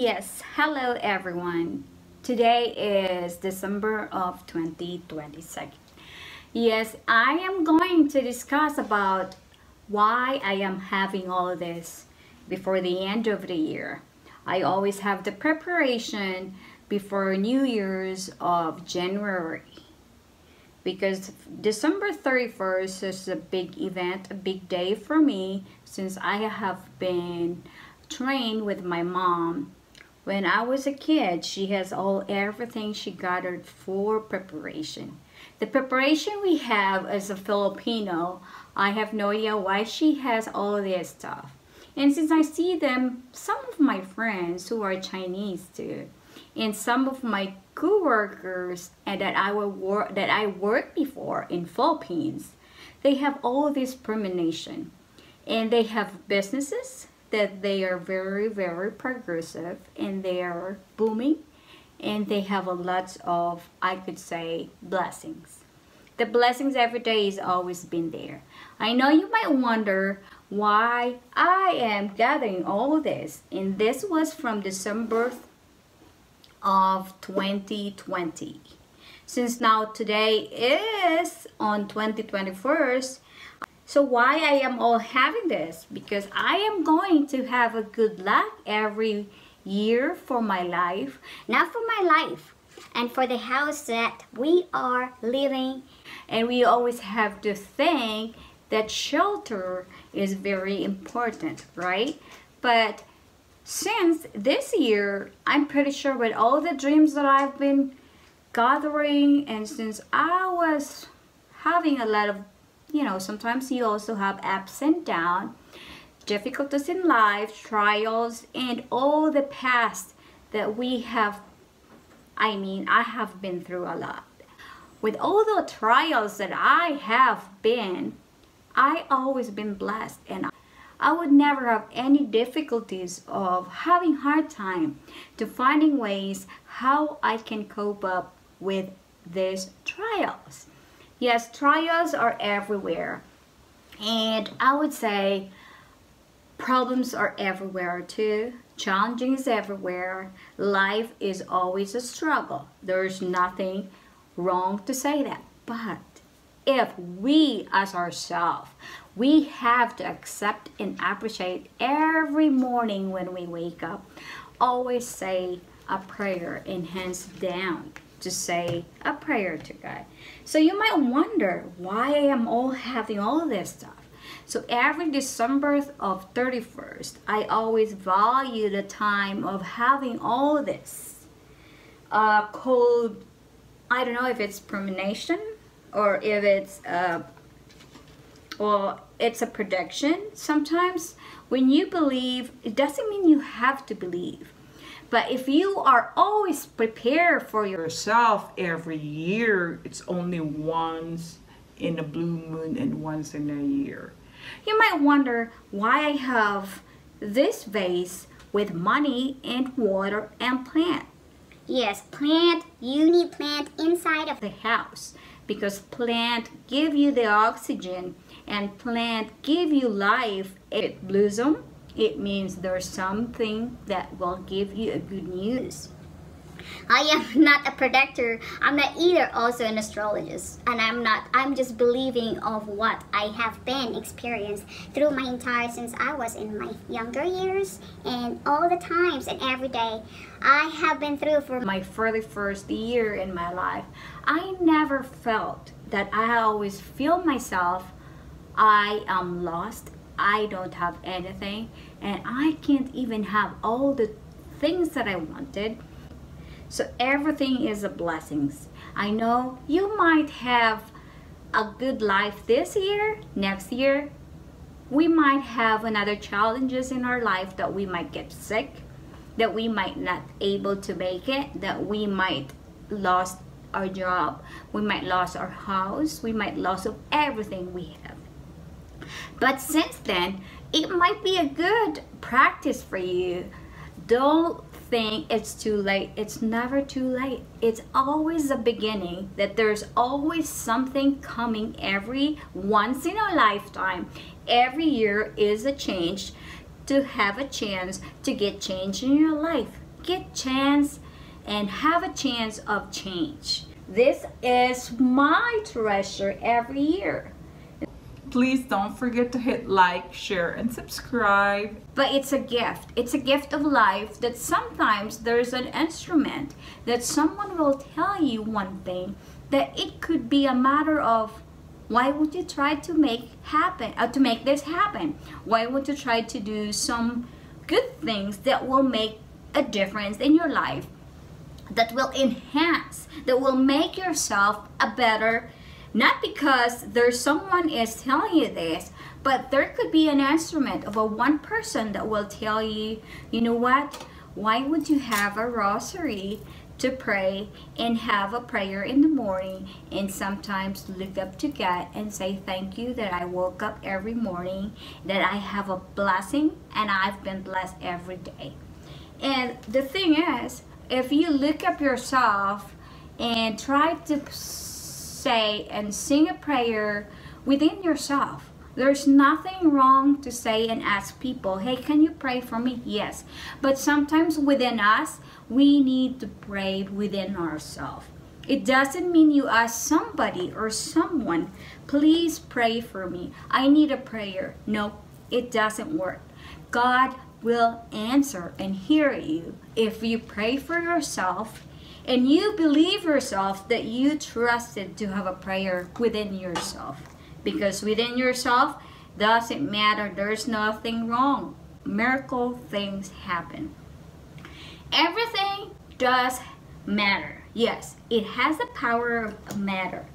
Yes, hello everyone. Today is December of 2022. Yes, I am going to discuss about why I am having all of this before the end of the year. I always have the preparation before New Year's of January because December 31st is a big event, a big day for me since I have been trained with my mom. When I was a kid, she has everything she gathered for preparation. The preparation we have as a Filipino, I have no idea why she has all this stuff. And since I see them, some of my friends who are Chinese too, and some of my co-workers and that I worked before in Philippines, they have all this premonition, and they have businesses that they are very, very progressive and they are booming, and they have a lot of, I could say, blessings. The blessings every day is always been there. I know you might wonder why I am gathering all this, and this was from December of 2020. Since now today is on 2021, so why I am all having this? Because I am going to have a good luck every year for my life. Not for my life, and for the house that we are living. And we always have to think that shelter is very important, right? But since this year, I'm pretty sure with all the dreams that I've been gathering, and since I was having a lot of, sometimes you also have ups and downs, difficulties in life, trials, and all the past that we have. I have been through a lot. With all the trials that I have been, I always been blessed, and I would never have any difficulties of having hard time to finding ways how I can cope up with these trials. Yes, trials are everywhere, and I would say problems are everywhere too. Challenging is everywhere. Life is always a struggle. There's nothing wrong to say that. But if we as ourselves, we have to accept and appreciate every morning when we wake up. Always say a prayer, and hands down to say a prayer to God. So you might wonder why I am all having all this stuff. So every December of 31st, I always value the time of having all this called, I don't know if it's premonition or if it's it's a prediction. Sometimes when you believe, it doesn't mean you have to believe. But if you are always prepared for yourself every year, it's only once in a blue moon and once in a year. You might wonder why I have this vase with money and water and plant. Yes, plant. You need plant inside of the house, because plant give you the oxygen and plant give you life. It blossom. It means there's something that will give you a good news. I am not a predictor. I'm not either also an astrologist. And I'm just believing of what I have been experienced through my entire, since I was in my younger years, and all the times and every day I have been through. For my 31st year in my life, I never felt that. I always feel myself, I am lost. I don't have anything, and I can't even have all the things that I wanted. So everything is a blessings. I know you might have a good life this year. Next year, we might have another challenges in our life, that we might get sick, that we might not able to make it, that we might lost our job, we might lost our house, we might lost of everything we have. But since then, it might be a good practice for you. Don't think it's too late. It's never too late. It's always a beginning, that there's always something coming every once in a lifetime. Every year is a change to have a chance to get change in your life. get chance and have a chance of change. This is my treasure every year. Please don't forget to hit like, share, and subscribe. But it's a gift. It's a gift of life that sometimes there's an instrument that someone will tell you one thing that it could be a matter of, why would you try to make this happen? Why would you try to do some good things that will make a difference in your life, that will enhance, that will make yourself a better, not because there's someone is telling you this, but there could be an instrument of a one person that will tell you, you know what, why would you have a rosary to pray and have a prayer in the morning and sometimes look up to God and say thank you that I woke up every morning, that I have a blessing and I've been blessed every day. And the thing is, if you look up yourself and try to say and sing a prayer within yourself, there's nothing wrong to say and ask people, hey, can you pray for me? Yes. But sometimes within us, we need to pray within ourselves. It doesn't mean you ask somebody or someone, please pray for me, I need a prayer. No, it doesn't work. God will answer and hear you if you pray for yourself and you believe yourself that you trusted to have a prayer within yourself. Because within yourself doesn't matter, there's nothing wrong. Miracle things happen. Everything does matter. Yes, it has the power of matter.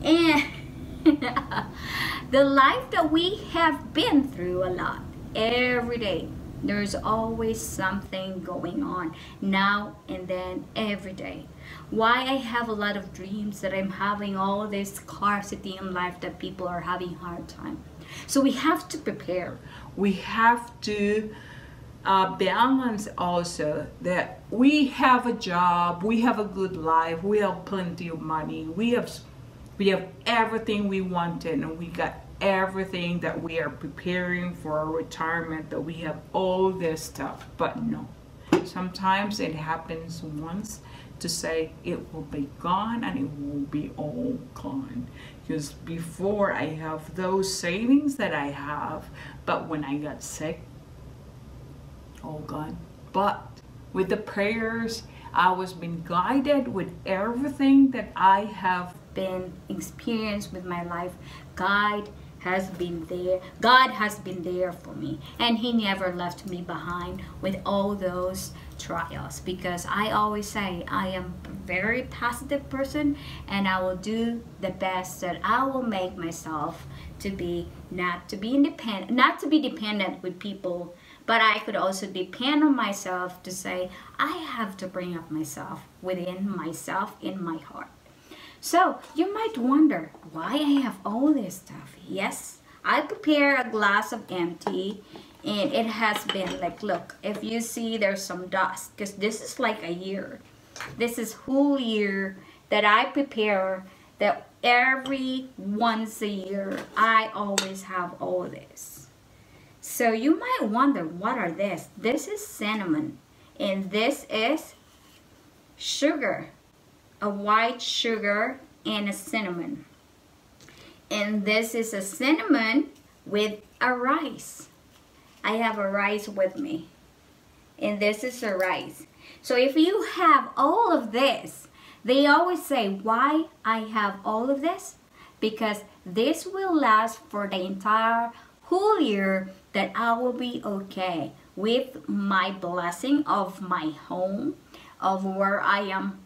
And the life that we have been through a lot every day, there's always something going on now and then every day. Why I have a lot of dreams that I'm having all this scarcity in life that people are having a hard time. So we have to prepare. We have to balance also that we have a job, we have a good life, we have plenty of money, we have everything we wanted, and we got everything that we are preparing for our retirement, that we have all this stuff. But no, sometimes it happens once to say it will be gone and it will be all gone. Because before I have those savings that I have, but when I got sick, all gone. But with the prayers, I was being guided with everything that I have been experienced with my life. God has been there for me, and He never left me behind with all those trials, because I always say I am a very positive person and I will do the best that I will make myself to be, not to be dependent with people, but I could also depend on myself to say I have to bring up myself within myself in my heart. So you might wonder why I have all this stuff. Yes, I prepare a glass of empty, and it has been like, look, if you see there's some dust, because this is like a year. This is whole year that I prepare, that every once a year I always have all this. So you might wonder, what are this? This is cinnamon, and this is sugar. A white sugar and a cinnamon. And this is a cinnamon with a rice. I have a rice with me. And this is a rice. So if you have all of this, they always say, why I have all of this? Because this will last for the entire whole year, that I will be okay with my blessing of my home, of where I am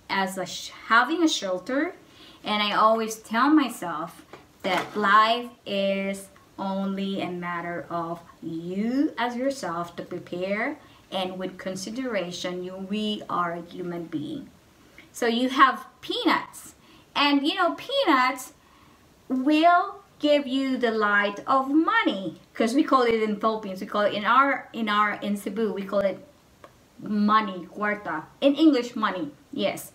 as having a shelter. And I always tell myself that life is only a matter of you as yourself to prepare, and with consideration, we are a human being. So you have peanuts, and you know, peanuts will give you the light of money, because we call it in Philippines, we call it in Cebu, we call it money, cuarta. In English, money, yes.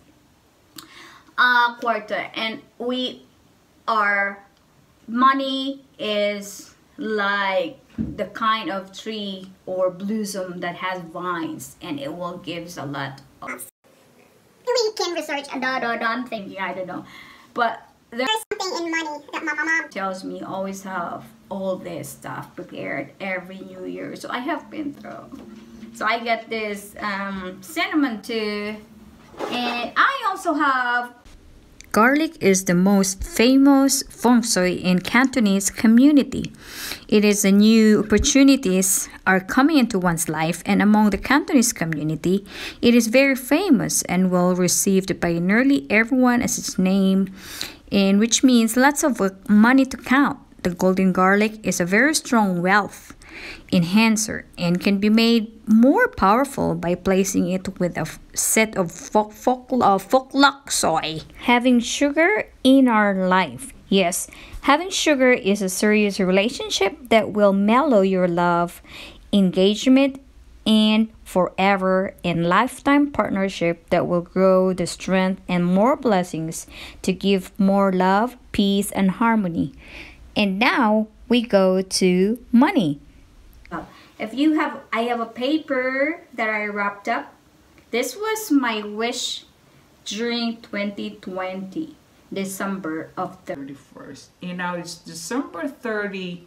Cuarta. And money is like the kind of tree or blossom that has vines, and it will gives a lot of. We can research I'm thinking, I don't know, but there's something in money that my mom tells me always have all this stuff prepared every New Year. So I have been through. So I get this cinnamon too, and I also have. Garlic is the most famous feng shui in Cantonese community. It is a new opportunities are coming into one's life, and among the Cantonese community, it is very famous and well received by nearly everyone as its name, and which means lots of money to count. The golden garlic is a very strong wealth enhancer and can be made more powerful by placing it with a set of folklok soy. Having sugar in our life. Yes, having sugar is a serious relationship that will mellow your love, engagement, and forever and lifetime partnership that will grow the strength and more blessings to give more love, peace, and harmony. And now we go to money. If you have, I have a paper that I wrapped up. This was my wish during 2020, December of 31st. And now it's December 31st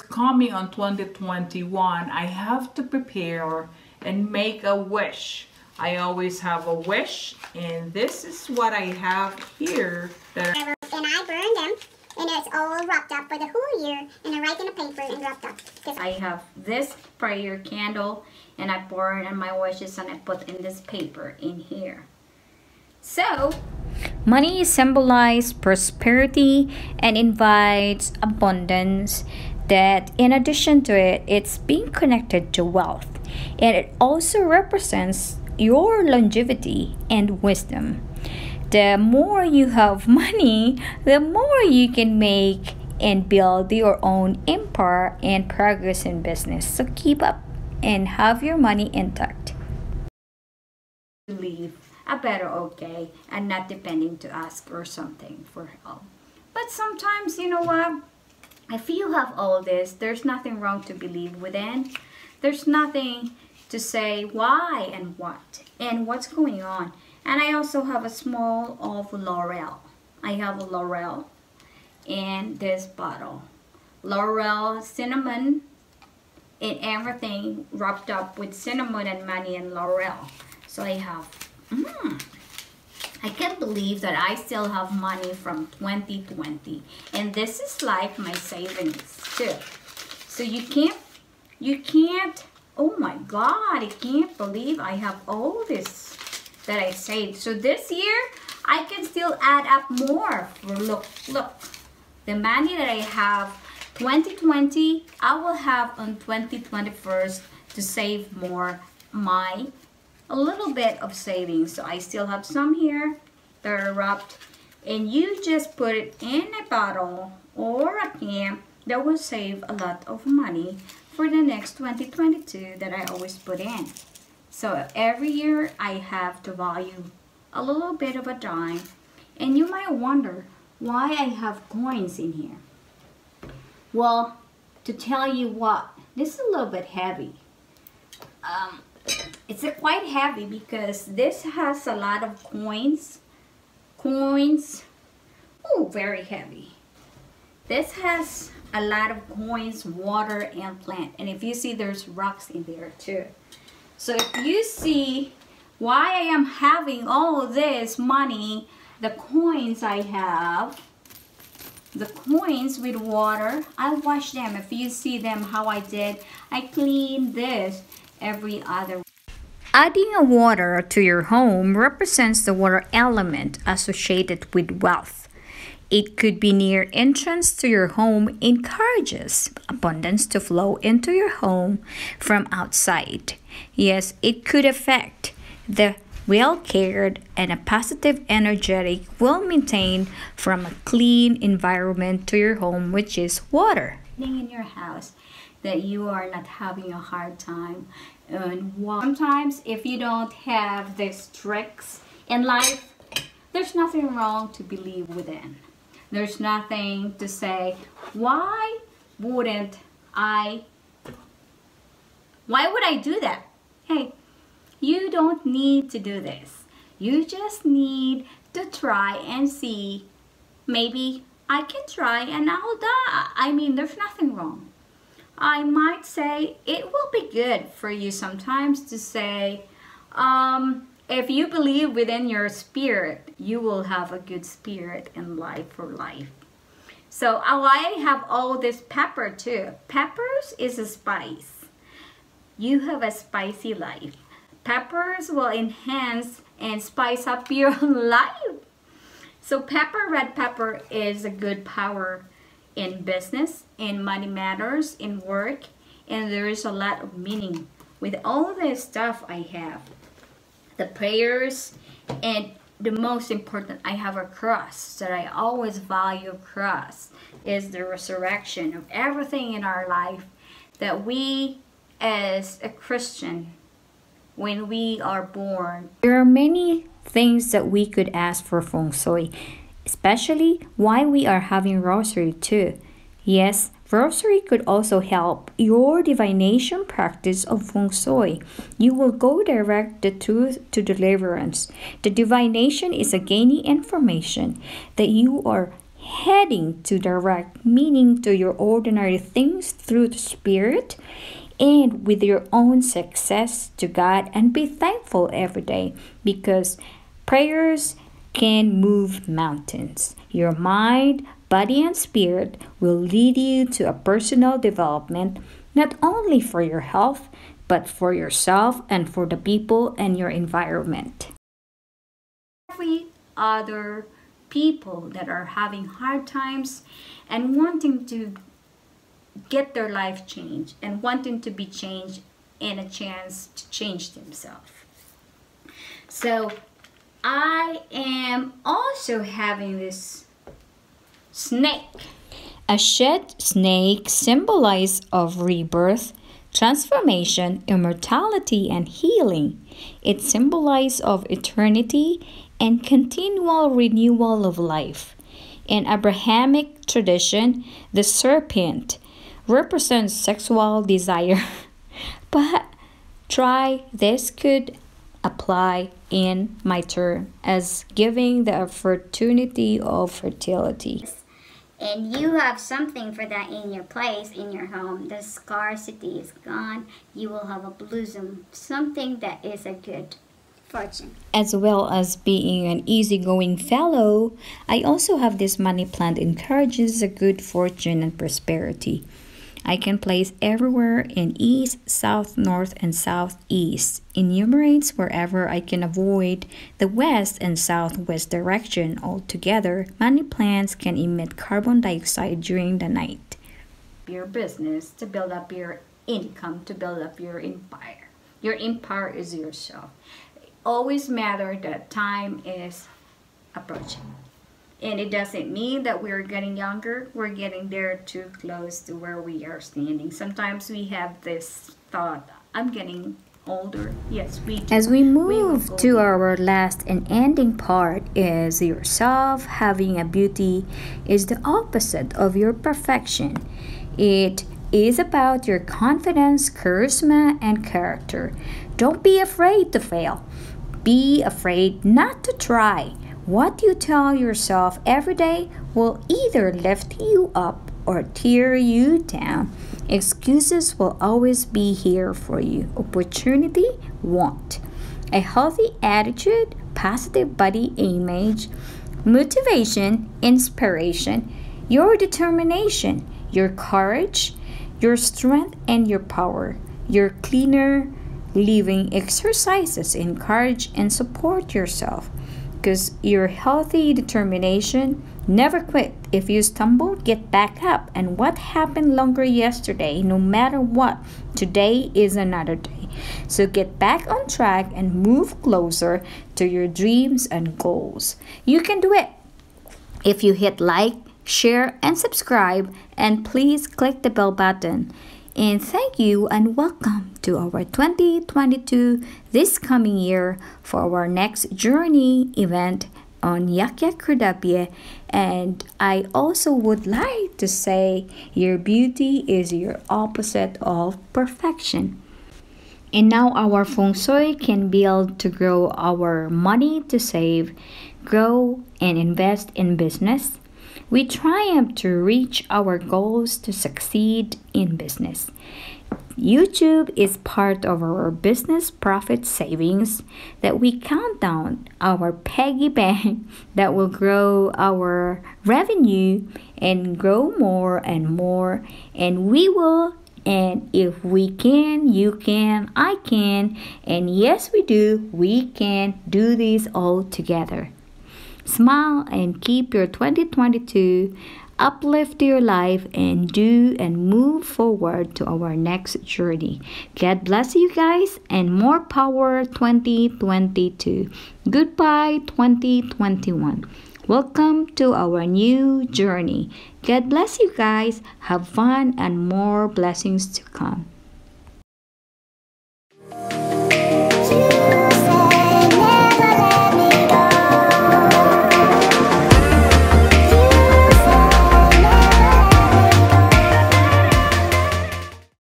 coming on 2021. I have to prepare and make a wish. I always have a wish, and this is what I have here. And I burned them. And it's all wrapped up for the whole year, and I write in a paper and wrapped up. I have this prayer candle, and I pour in my wishes, and I put in this paper in here. So, money symbolizes prosperity and invites abundance. That in addition to it, it's being connected to wealth, and it also represents your longevity and wisdom. The more you have money, the more you can make and build your own empire and progress in business. So keep up and have your money intact. Live a better okay and not depending to ask or something for help. But sometimes, you know what? If you have all this, there's nothing wrong to believe within. There's nothing to say why and what and what's going on. And I also have a small of laurel. I have a laurel in this bottle. Laurel, cinnamon, and everything wrapped up with cinnamon and money and laurel. So I have, I can't believe that I still have money from 2020. And this is like my savings too. So you can't, oh my God, I can't believe I have all this that I saved. So this year, I can still add up more. Look, the money that I have 2020, I will have on 2021 to save more a little bit of savings. So I still have some here that are wrapped, and you just put it in a bottle or a can that will save a lot of money for the next 2022 that I always put in. So every year I have to value a little bit of a dime. And you might wonder why I have coins in here. Well, to tell you what, this is a little bit heavy. It's quite heavy because this has a lot of coins. Oh, very heavy. This has a lot of coins, water, and plant. And if you see, there's rocks in there too. So if you see why I am having all this money, the coins I have, the coins with water, I wash them. If you see them how I did, I clean this every other. Adding a water to your home represents the water element associated with wealth. It could be near entrance to your home, encourages abundance to flow into your home from outside. Yes, it could affect the well-cared and a positive energetic will maintain from a clean environment to your home, which is water. In your house that you are not having a hard time. And sometimes if you don't have these tricks in life, there's nothing wrong to believe within. There's nothing to say, why would I do that? Hey, you don't need to do this. You just need to try and see. Maybe I can try and I'll die. I mean, there's nothing wrong. I might say it will be good for you sometimes to say, if you believe within your spirit, you will have a good spirit in life for life. So I have all this pepper too. Peppers is a spice. You have a spicy life. Peppers will enhance and spice up your life. So red pepper is a good power in business, in money matters, in work, and there is a lot of meaning with all this stuff I have. The prayers, and the most important, I have a cross that I always value. Cross is the resurrection of everything in our life that we as a Christian, when we are born. There are many things that we could ask for Feng Shui, especially why we are having rosary too. Yes, rosary could also help your divination practice of Feng Shui. You will go direct the truth to deliverance. The divination is a gaining information that you are heading to direct meaning to your ordinary things through the spirit and with your own success to God, and be thankful every day because prayers can move mountains. Your mind, body, and spirit will lead you to a personal development, not only for your health, but for yourself and for the people and your environment. Every other people that are having hard times and wanting to get their life changed and wanting to be changed and a chance to change themselves. So I am also having this snake. A shed snake symbolizes of rebirth, transformation, immortality, and healing. It symbolizes of eternity and continual renewal of life. In Abrahamic tradition, the serpent represents sexual desire. But this could apply in my term as giving the opportunity of fertility. And you have something for that in your place, in your home. The scarcity is gone. You will have a blossom, something that is a good fortune. As well as being an easygoing fellow, I also have this money plant encourages a good fortune and prosperity. I can place everywhere in east, south, north, and southeast. Enumerates wherever I can avoid the west and southwest direction altogether. Money plants can emit carbon dioxide during the night. Your business to build up your income, to build up your empire. Your empire is yourself. Always matter that time is approaching. And it doesn't mean that we're getting younger. We're getting there too close to where we are standing. Sometimes we have this thought, I'm getting older. Yes, we do. As we move to our last and ending part is yourself having a beauty is the opposite of your perfection. It is about your confidence, charisma, and character. Don't be afraid to fail. Be afraid not to try. What you tell yourself every day will either lift you up or tear you down. Excuses will always be here for you. Opportunity won't. A healthy attitude, positive body image, motivation, inspiration, your determination, your courage, your strength, and your power. Your cleaner living exercises encourage and support yourself. Because your healthy determination, never quit. If you stumble, get back up. And what happened longer yesterday, no matter what, today is another day. So get back on track and move closer to your dreams and goals. You can do it. If you hit like, share, and subscribe, and please click the bell button. And thank you and welcome to our 2022 this coming year for our next journey event on Yak Yak Kurdapye, and I also would like to say your beauty is your opposite of perfection. And now our feng shui can build to grow our money to save, grow, and invest in business. We triumph to reach our goals to succeed in business. YouTube is part of our business profit savings that we count down our piggy bank that will grow our revenue and grow more and more, and we will. And if we can, you can, I can, and yes, we do, we can do this all together. Smile and keep your 2022, uplift your life, and do and move forward to our next journey. God bless you guys, and more power 2022. Goodbye 2021. Welcome to our new journey. God bless you guys. Have fun and more blessings to come.